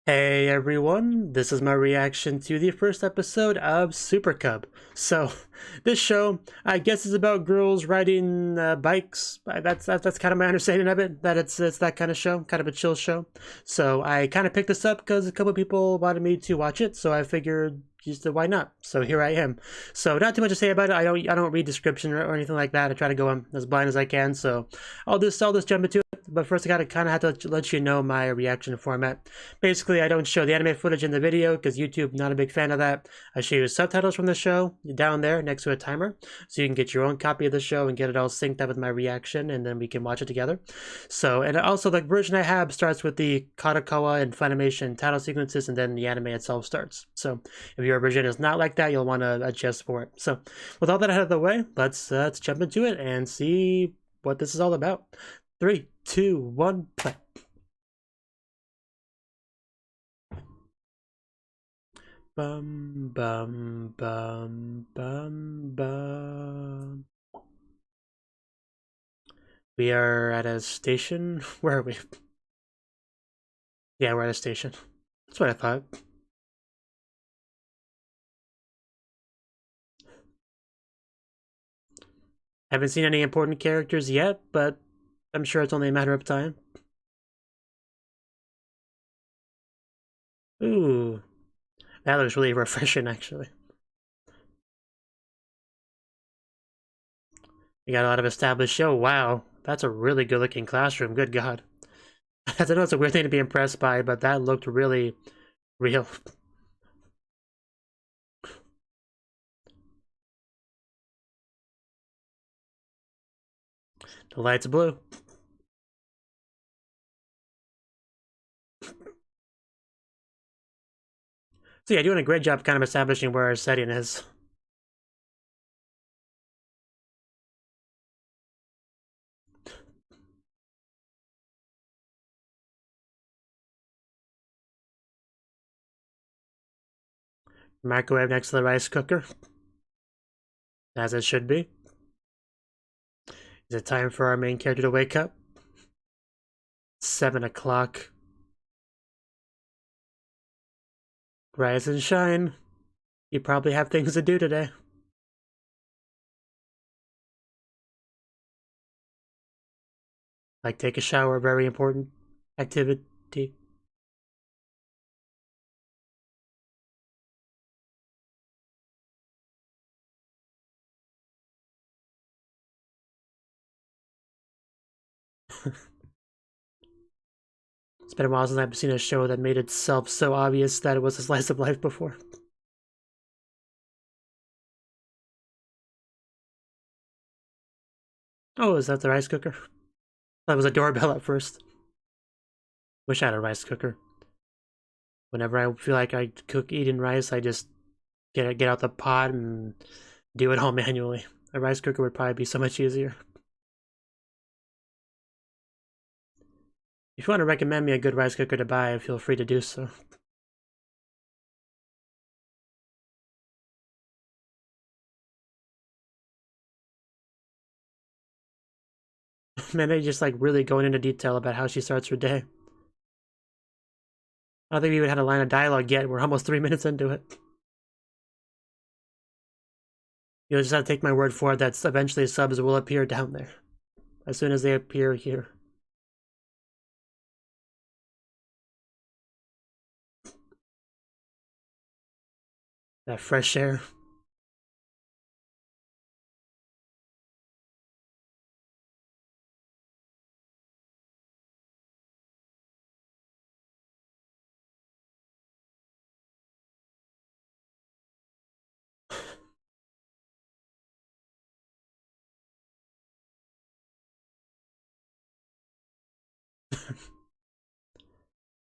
Hey everyone, this is my reaction to the first episode of Super Cub. So, this show, I guess, is about girls riding bikes. That's kind of my understanding of it. That it's that kind of show, kind of a chill show. So I kind of picked this up because a couple of people wanted me to watch it. So I figured, just why not? So here I am. So not too much to say about it. I don't read description or anything like that. I try to go as blind as I can. So I'll just jump into it. But first, I gotta kind of have to let you know my reaction format. Basically, I don't show the anime footage in the video because YouTube not a big fan of that. I show you subtitles from the show down there next to a timer, so you can get your own copy of the show and get it all synced up with my reaction, and then we can watch it together. So, and also the version I have starts with the Kadokawa and Funimation title sequences, and then the anime itself starts. So, if your version is not like that, you'll want to adjust for it. So, with all that out of the way, let's jump into it and see what this is all about. 3, 2, 1, play. Bum bum bum bum bum. We are at a station. Where are we? Yeah, we're at a station. That's what I thought. Haven't seen any important characters yet, but I'm sure it's only a matter of time. Ooh, that looks really refreshing, actually. We got a lot of established show. Wow, that's a really good-looking classroom. Good God. I know it's a weird thing to be impressed by, but that looked really real. The light's blue. So yeah, doing a great job kind of establishing where our setting is. Microwave next to the rice cooker, as it should be. Is it time for our main character to wake up? 7 o'clock. Rise and shine. You probably have things to do today. Like take a shower, very important activity. It's been a while since I've seen a show that made itself so obvious that it was a slice of life before. Oh, is that the rice cooker? That was a doorbell at first. Wish I had a rice cooker. Whenever I feel like I eating rice, I just get out the pot and do it all manually. A rice cooker would probably be so much easier. If you want to recommend me a good rice cooker to buy, feel free to do so. Man, they just like really going into detail about how she starts her day. I don't think we even had a line of dialogue yet. We're almost 3 minutes into it. You'll just have to take my word for it that eventually subs will appear down there. As soon as they appear here. That fresh air.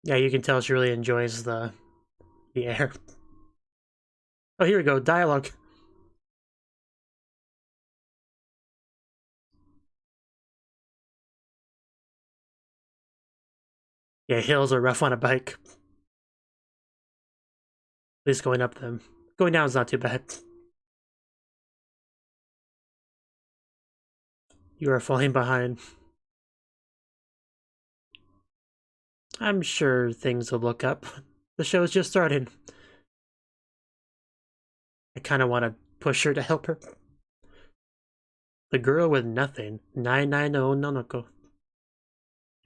Yeah, you can tell she really enjoys the air. Oh, here we go. Dialogue. Yeah, hills are rough on a bike. At least going up them. Going down is not too bad. You are falling behind. I'm sure things will look up. The show's just started. I kind of want to push her to help her. The girl with nothing. 990 Nonoko.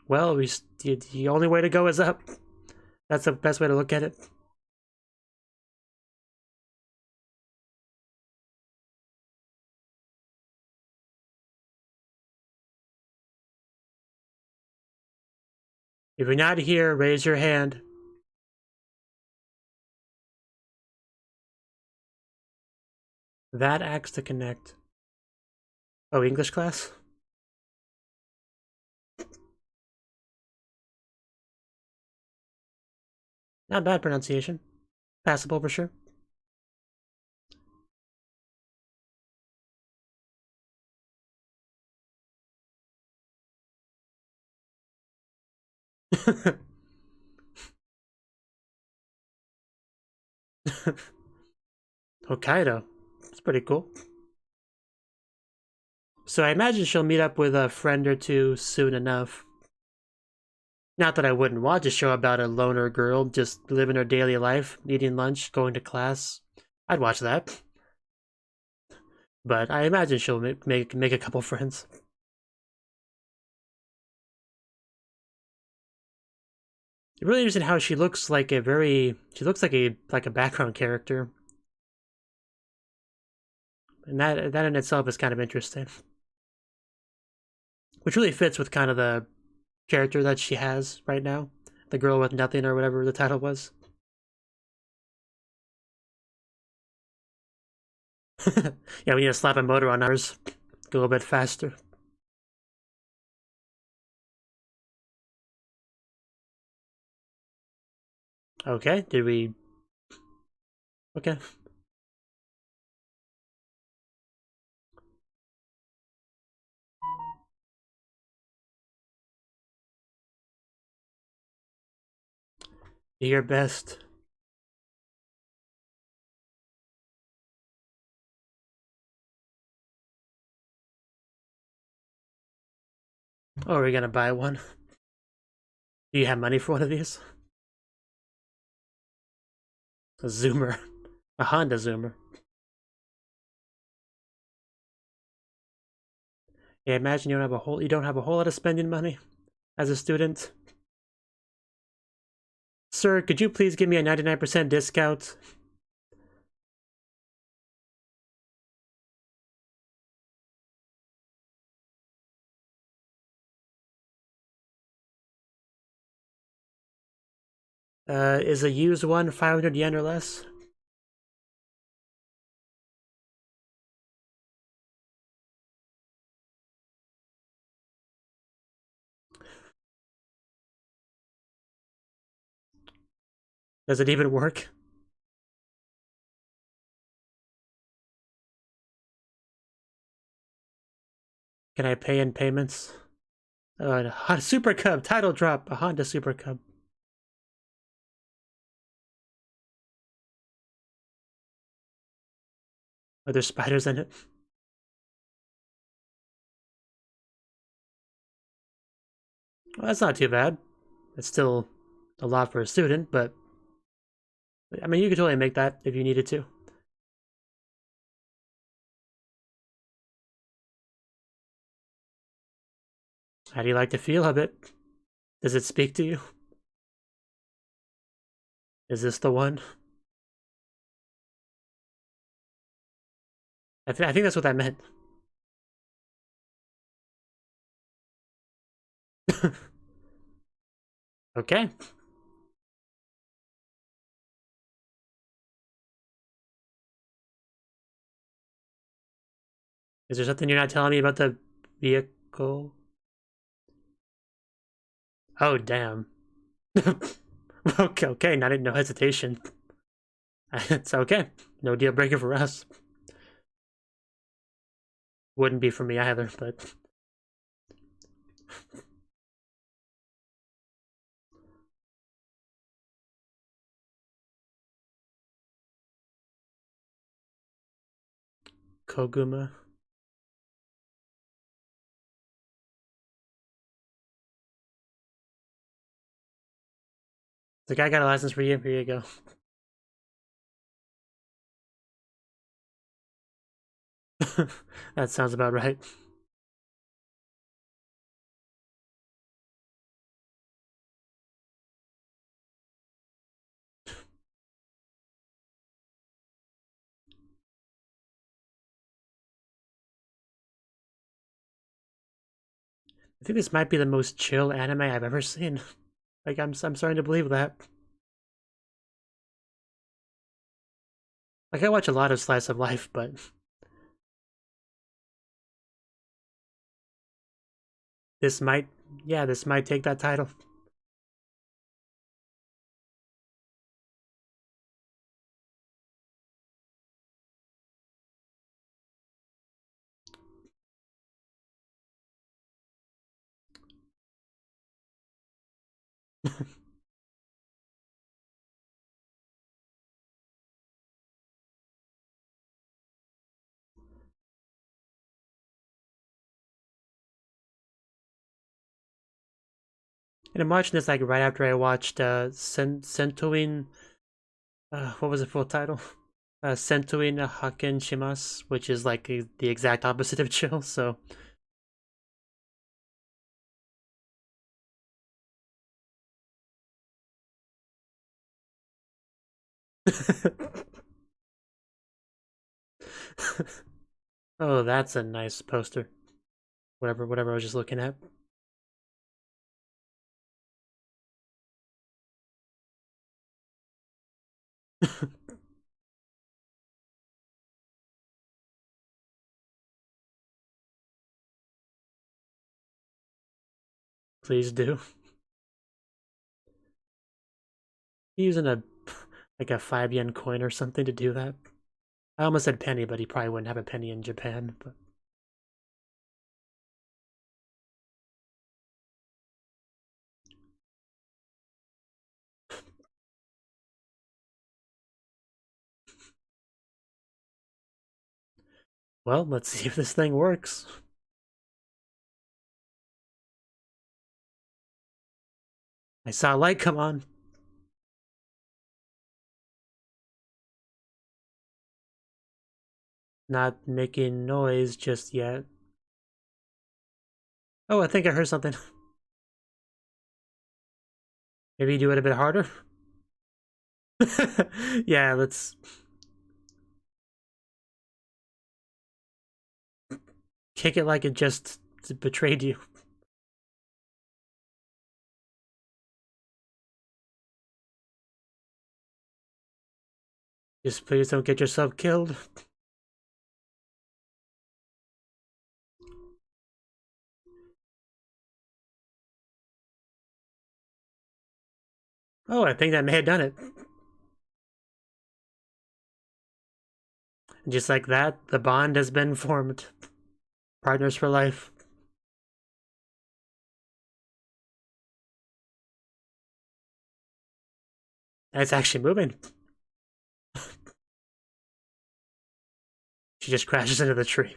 Well, the only way to go is up. That's the best way to look at it. If you're not here, raise your hand. That acts to connect. Oh, English class? Not bad pronunciation. Passable for sure. Hokkaido. That's pretty cool. So I imagine she'll meet up with a friend or two soon enough. Not that I wouldn't watch a show about a loner girl just living her daily life, eating lunch, going to class. I'd watch that. But I imagine she'll make a couple friends. It's really interesting how she looks like she looks like a background character. And that in itself is kind of interesting. Which really fits with kind of the character that she has right now. The girl with nothing or whatever the title was. Yeah, we need to slap a motor on ours. Go a little bit faster. Okay, did we... Okay. Do your best. Oh, are we gonna buy one? Do you have money for one of these? A Zoomer. A Honda Zoomer. Yeah, imagine you don't have a whole lot of spending money as a student. Sir, could you please give me a 99% discount? Is a used one 500 yen or less? Does it even work? Can I pay in payments? A Super Cub title drop. A Honda Super Cub. Are there spiders in it? Well, that's not too bad. It's still a lot for a student, but I mean, you could totally make that if you needed to. How do you like the feel of it? Does it speak to you? Is this the one? I think that's what that meant. Okay. Is there something you're not telling me about the vehicle? Oh, damn. Okay, not no hesitation. It's okay. No deal breaker for us. Wouldn't be for me either, but... Koguma. The guy got a license for you. Here you go. That sounds about right. I think this might be the most chill anime I've ever seen. Like, I'm starting to believe that. Like, I watch a lot of slice of life, but this might, yeah, this might take that title. And I'm watching this like right after I watched Sentoin. What was the full title? Sentoin Hakken Shimas, which is like the exact opposite of chill. So oh, that's a nice poster. Whatever I was just looking at. Please do. Using a like a 5 yen coin or something to do that. I almost said penny, but he probably wouldn't have a penny in Japan. But well, let's see if this thing works. I saw a light come on. Not making noise just yet. Oh, I think I heard something. Maybe do it a bit harder. Yeah, let's kick it like it just betrayed you. Just please don't get yourself killed. Oh, I think that may have done it. Just like that, the bond has been formed. Partners for life. It's actually moving. She just crashes into the tree.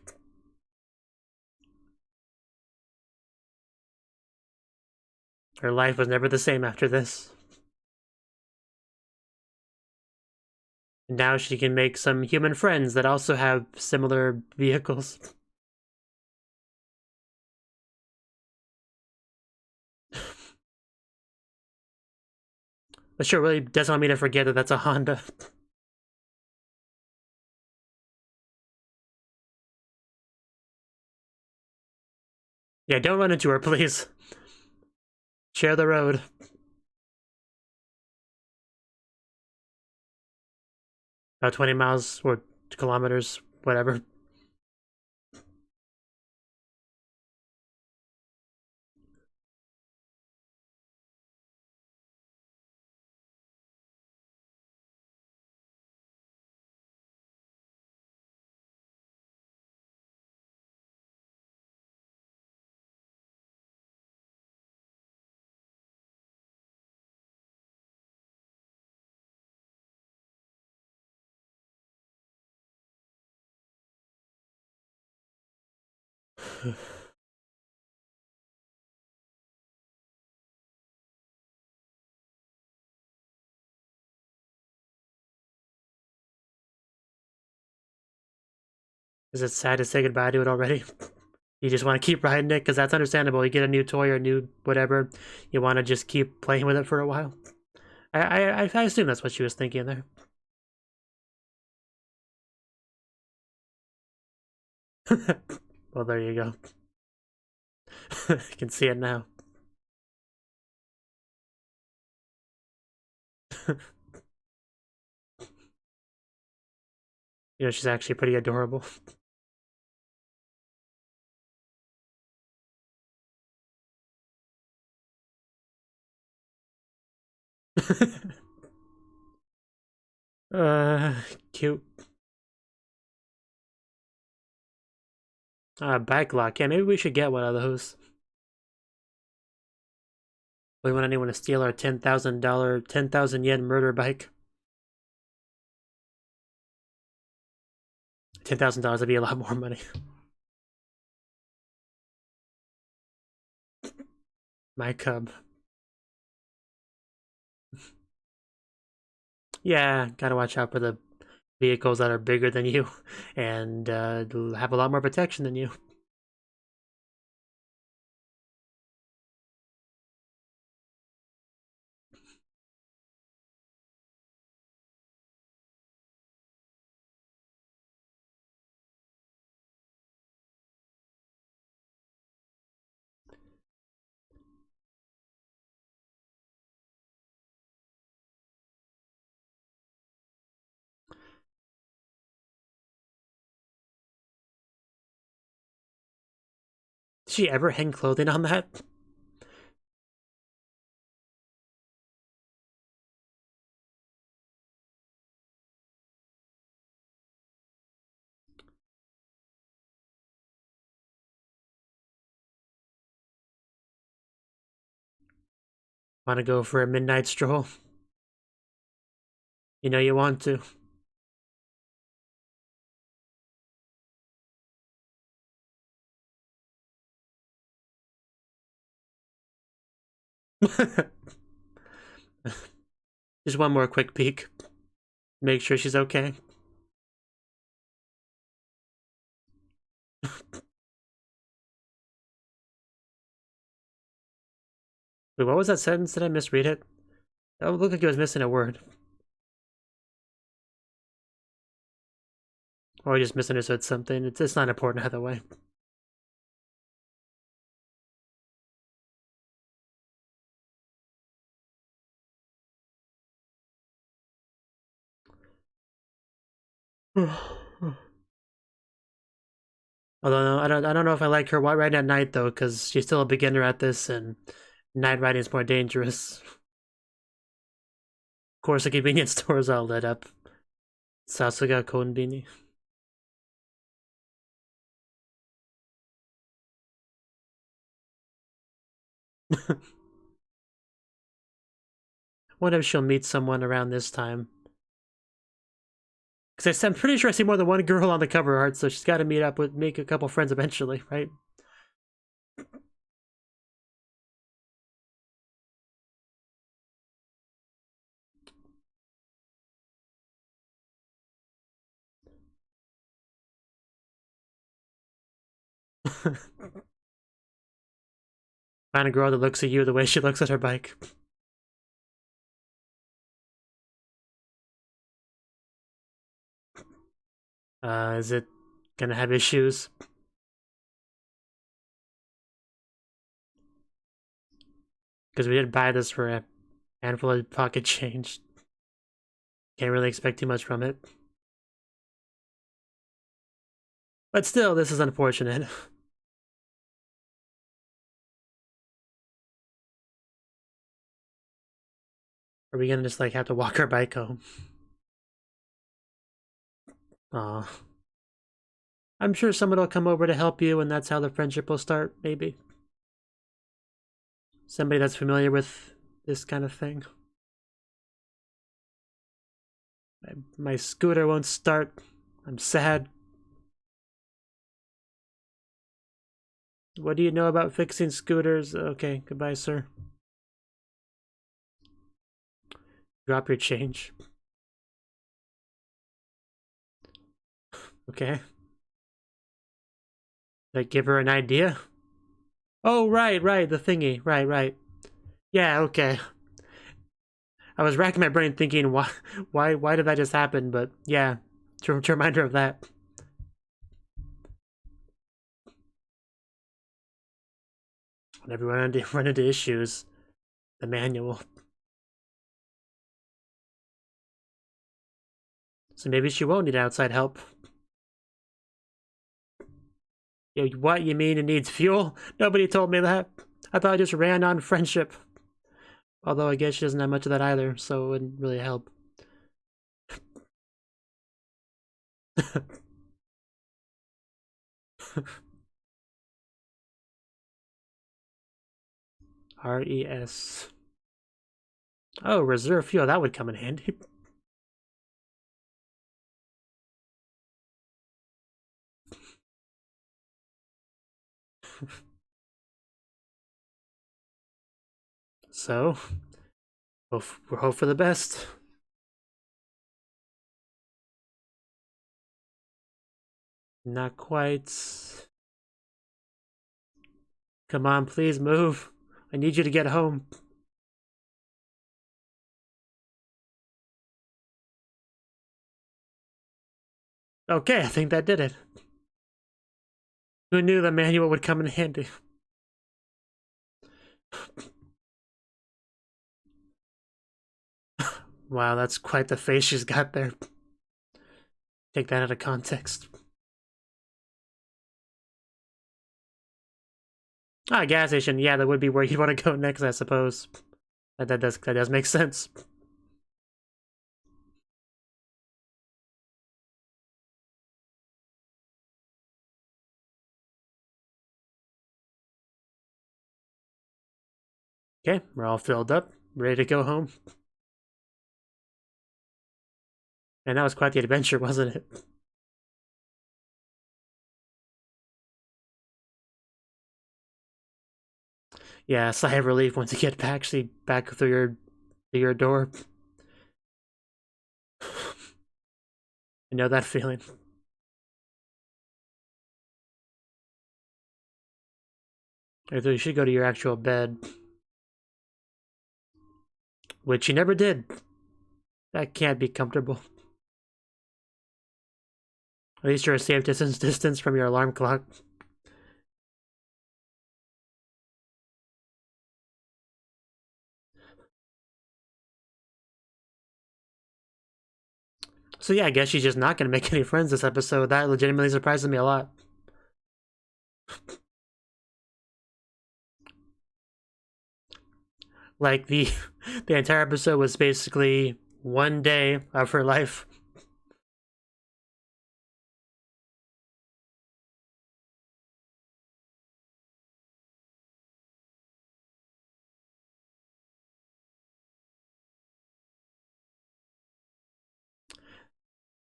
Her life was never the same after this. And now she can make some human friends that also have similar vehicles. But sure, really doesn't want me to forget that that's a Honda. Yeah, don't run into her, please. Share the road. About 20 miles or kilometers, whatever. Is it sad to say goodbye to it already? You just want to keep riding it? Because that's understandable. You get a new toy or a new whatever. You want to just keep playing with it for a while. I assume that's what she was thinking there. Well, there you go. You can see it now. You know, she's actually pretty adorable. Cute. Bike lock. Yeah, maybe we should get one of those. We want anyone to steal our $10,000, 10,000 yen murder bike. $10,000 would be a lot more money. My cub. Yeah, gotta watch out for the vehicles that are bigger than you and have a lot more protection than you. Did she ever hang clothing on that? Want to go for a midnight stroll? You know you want to. Just one more quick peek. Make sure she's okay. Wait, what was that sentence? Did I misread it? Oh, it looked like it was missing a word. Or I just misunderstood something. It's not important either way. Although no, I don't know if I like her riding at night though, because she's still a beginner at this, and night riding is more dangerous. Of course, the convenience stores all lit up. Sasuga Konbini. Wonder if she'll meet someone around this time. Because I'm pretty sure I see more than one girl on the cover art, so she's got to make a couple friends eventually, right? Find a girl that looks at you the way she looks at her bike. Is it gonna have issues? Because we did buy this for a handful of pocket change. Can't really expect too much from it. But still, this is unfortunate. Are we gonna just like have to walk our bike home? Aw. I'm sure someone will come over to help you, and that's how the friendship will start, maybe. Somebody that's familiar with this kind of thing. My scooter won't start. I'm sad. What do you know about fixing scooters? Okay, goodbye, sir. Drop your change. Okay. Like, give her an idea? Oh, right, the thingy. Right. Yeah, okay. I was racking my brain thinking, why did that just happen? But yeah, to reminder of that. Whenever we run into issues, the manual. So maybe she won't need outside help. Yo, what, you mean it needs fuel? Nobody told me that. I thought I just ran on friendship. Although I guess she doesn't have much of that either, so it wouldn't really help. RES. Oh, reserve fuel, that would come in handy. So, we'll hope for the best. Not quite. Come on, please move. I need you to get home. Okay, I think that did it. Who knew the manual would come in handy? Wow, that's quite the face she's got there. Take that out of context. Ah, gas station. Yeah, that would be where you want to go next, I suppose. That does make sense. Okay, we're all filled up, ready to go home. And that was quite the adventure, wasn't it? Yeah, sigh of relief once you get actually back through your door. I know that feeling. I thought you should go to your actual bed. Which you never did. That can't be comfortable. At least you're a safe distance from your alarm clock. So yeah, I guess she's just not gonna make any friends this episode. That legitimately surprises me a lot. Like the entire episode was basically one day of her life.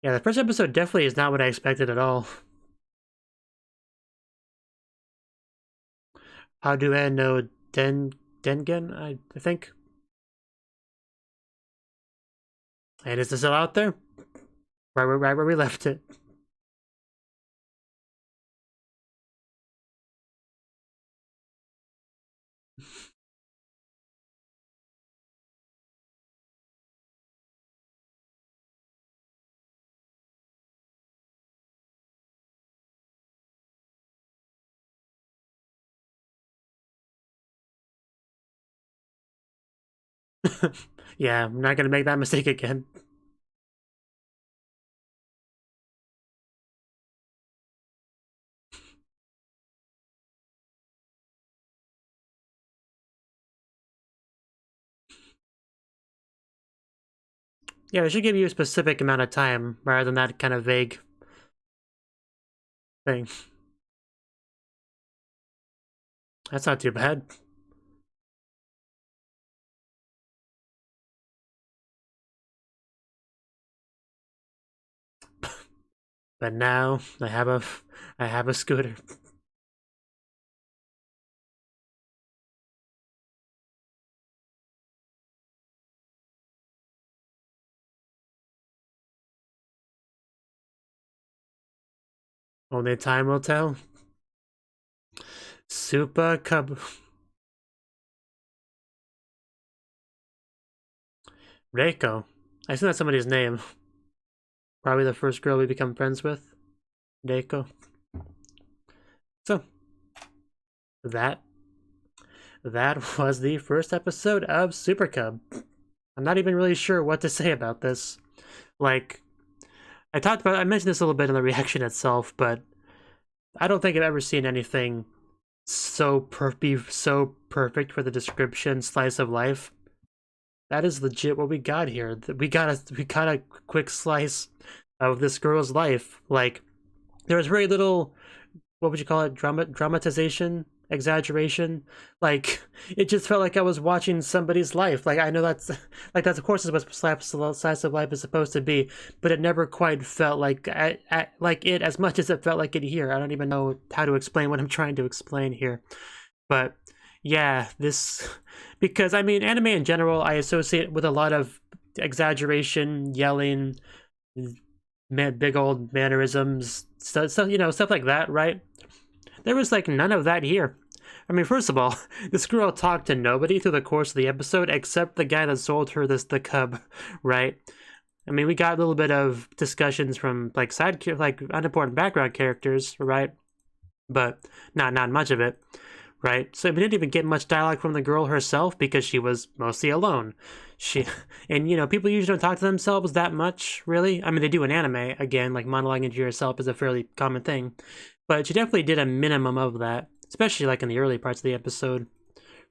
Yeah, the first episode definitely is not what I expected at all. How do I know Dengen? I think. And is this still out there? Right where we left it. Yeah, I'm not gonna make that mistake again. Yeah, they should give you a specific amount of time rather than that kind of vague thing. That's not too bad. But now I have a scooter. Only time will tell. Super Cub. Reiko. I think that's somebody's name. Probably the first girl we become friends with. Reiko. So, that was the first episode of Super Cub. I'm not even really sure what to say about this. Like, I mentioned this a little bit in the reaction itself, but I don't think I've ever seen anything be so perfect for the description slice of life. That is legit what we got here. We got a quick slice of this girl's life. Like, there was very little, what would you call it, dramatization, exaggeration. Like, it just felt like I was watching somebody's life. Like, I know that's of course is what slice of life is supposed to be, but it never quite felt like it as much as it felt like it here. I don't even know how to explain what I'm trying to explain here, but yeah, because I mean, anime in general I associate with a lot of exaggeration, yelling, big old mannerisms, stuff like that, right? There was like none of that here. I mean, first of all, this girl talked to nobody through the course of the episode except the guy that sold her the cub, right? I mean, we got a little bit of discussions from like unimportant background characters, right? But not much of it, right? So we didn't even get much dialogue from the girl herself because she was mostly alone. And people usually don't talk to themselves that much, really. I mean, they do in anime, again, like monologuing to yourself is a fairly common thing. But she definitely did a minimum of that, especially like in the early parts of the episode,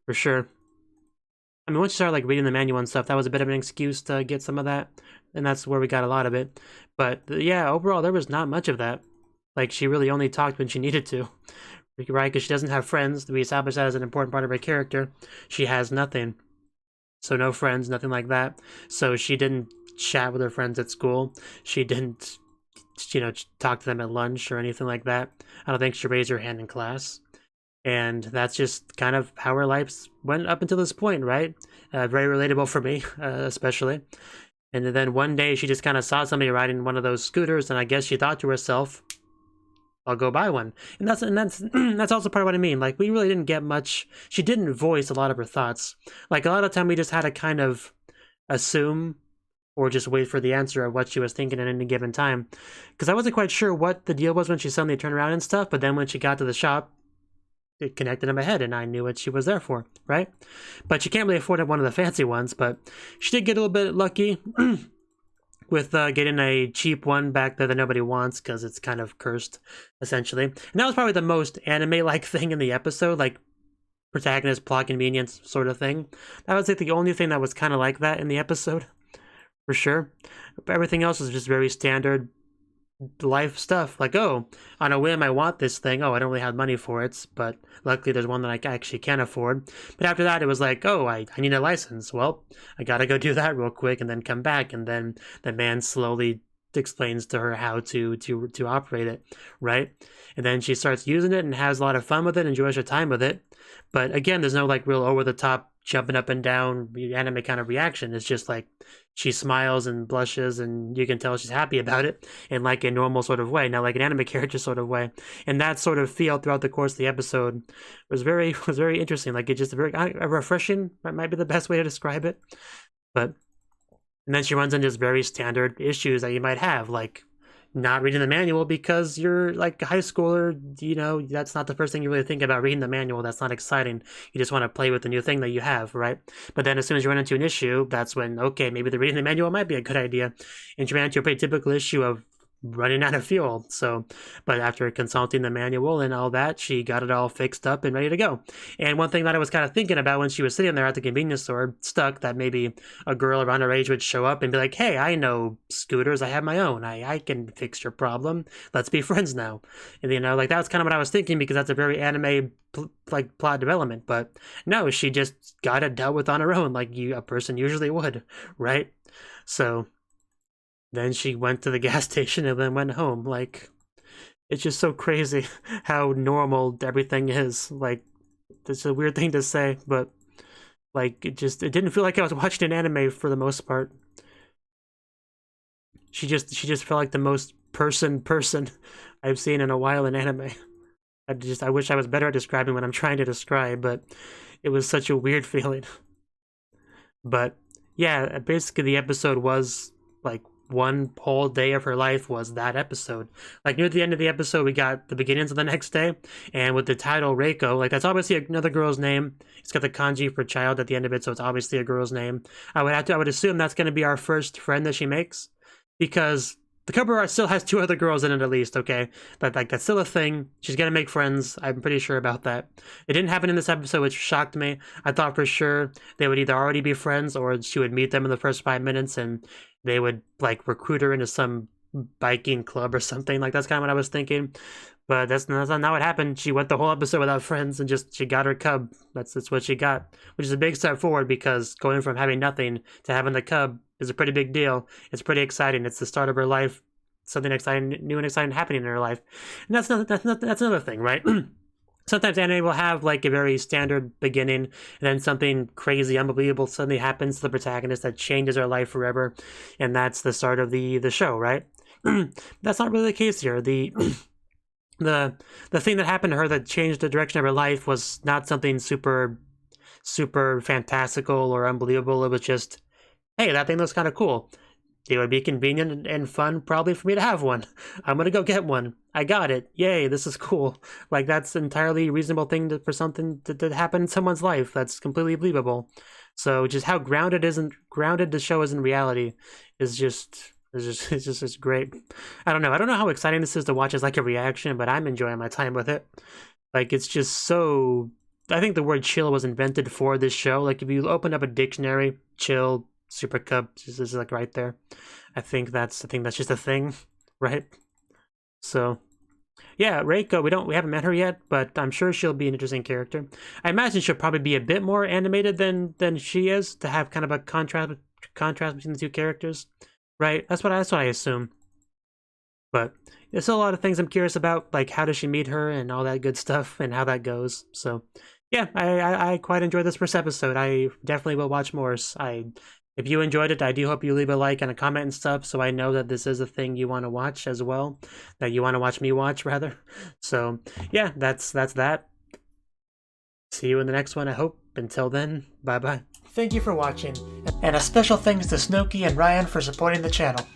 for sure. I mean, once you start like reading the manual and stuff, that was a bit of an excuse to get some of that, and that's where we got a lot of it. But yeah, overall, there was not much of that. Like, she really only talked when she needed to, right? Because she doesn't have friends. We established that as an important part of her character. She has nothing. So no friends, nothing like that. So she didn't chat with her friends at school. She didn't, talk to them at lunch or anything like that. I don't think she raised her hand in class. And that's just kind of how her life went up until this point, right? Very relatable for me, especially. And then one day she just kind of saw somebody riding one of those scooters, and I guess she thought to herself, I'll go buy one. And that's that's also part of what I mean. Like, we really didn't get much. She didn't voice a lot of her thoughts. Like, a lot of the time we just had to kind of assume or just wait for the answer of what she was thinking at any given time. Because I wasn't quite sure what the deal was when she suddenly turned around and stuff, but then when she got to the shop, it connected in my head and I knew what she was there for, right? But she can't really afford one of the fancy ones, but she did get a little bit lucky with getting a cheap one back there that nobody wants because it's kind of cursed, essentially. And that was probably the most anime-like thing in the episode, like protagonist plot convenience sort of thing. That was like the only thing that was kind of like that in the episode, for sure. But everything else was just very standard life stuff. Like, oh, on a whim I want this thing. Oh, I don't really have money for it, but luckily there's one that I actually can afford. But after that it was like, oh, I need a license. Well, I gotta go do that real quick and then come back, and then the man slowly explains to her how to operate it, right? And then she starts using it and has a lot of fun with it, enjoys her time with it. But again, there's no like real over the top jumping up and down anime kind of reaction. It's just like she smiles and blushes and you can tell she's happy about it in like a normal sort of way, not like an anime character sort of way. And that sort of feel throughout the course of the episode was very interesting. Like, it just very refreshing, might be the best way to describe it. But and then she runs into just very standard issues that you might have, like not reading the manual because you're like a high schooler. That's not the first thing you really think about, reading the manual. That's not exciting. You just want to play with the new thing that you have, right? But then as soon as you run into an issue, that's when, okay, maybe the reading the manual might be a good idea. And she ran into a pretty typical issue of running out of fuel. So, but after consulting the manual and all that, she got it all fixed up and ready to go. And one thing that I was kind of thinking about when she was sitting there at the convenience store, stuck, that maybe a girl around her age would show up and be like, hey, I know scooters, I have my own, I can fix your problem, let's be friends now. And like, that was kind of what I was thinking, because that's a very anime like plot development. But no, she just got it dealt with on her own, like a person usually would, right? So then she went to the gas station and then went home. Like, it's just so crazy how normal everything is. Like, it's a weird thing to say, but like, it didn't feel like I was watching an anime for the most part. She just felt like the most person I've seen in a while in anime. I wish I was better at describing what I'm trying to describe, but it was such a weird feeling. But yeah, basically the episode was like one whole day of her life was that episode. Like near the end of the episode, we got the beginnings of the next day, and with the title Reiko, like that's obviously another girl's name. It's got the kanji for child at the end of it, so it's obviously a girl's name. I would assume that's going to be our first friend that she makes, because the cover art still has 2 other girls in it at least, okay? But like that's still a thing. She's gonna make friends. I'm pretty sure about that. It didn't happen in this episode, which shocked me. I thought for sure they would either already be friends or she would meet them in the first 5 minutes and they would like recruit her into some biking club or something. Like that's kind of what I was thinking. But that's not what happened. She went the whole episode without friends and she got her cub. That's what she got, which is a big step forward because going from having nothing to having the cub is a pretty big deal. It's pretty exciting. It's the start of her life. Something exciting, new and exciting happening in her life. And that's another thing, right? Sometimes anime will have like a very standard beginning and then something crazy, unbelievable suddenly happens to the protagonist that changes her life forever. And that's the start of the show, right? That's not really the case here. The thing that happened to her that changed the direction of her life was not something super fantastical or unbelievable. It was just, hey, that thing looks kind of cool. It would be convenient and fun probably for me to have one. I'm gonna go get one. I got it. Yay, this is cool. Like that's an entirely reasonable thing for something to happen in someone's life. That's completely believable. So just how grounded the show is in reality is just great. I don't know how exciting this is to watch as like a reaction, but I'm enjoying my time with it. Like it's just so, I think the word chill was invented for this show. Like if you open up a dictionary, chill, Super Cub is like right there. I think that's just a thing, right? So yeah, Reiko, we haven't met her yet, but I'm sure she'll be an interesting character. I imagine she'll probably be a bit more animated than she is, to have kind of a contrast between the 2 characters. Right, that's what I assume. But there's still a lot of things I'm curious about, like how does she meet her and all that good stuff and how that goes. So yeah, I quite enjoyed this first episode. I definitely will watch more. If you enjoyed it, I do hope you leave a like and a comment and stuff, so I know that this is a thing you want to watch as well, that you want to watch me watch rather. So yeah, that's that. See you in the next one, I hope. Until then, bye-bye. Thank you for watching, and a special thanks to Cnouki and Ryan for supporting the channel.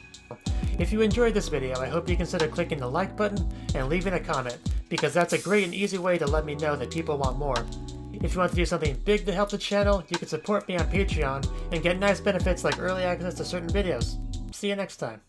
If you enjoyed this video, I hope you consider clicking the like button and leaving a comment, because that's a great and easy way to let me know that people want more. If you want to do something big to help the channel, you can support me on Patreon and get nice benefits like early access to certain videos. See you next time.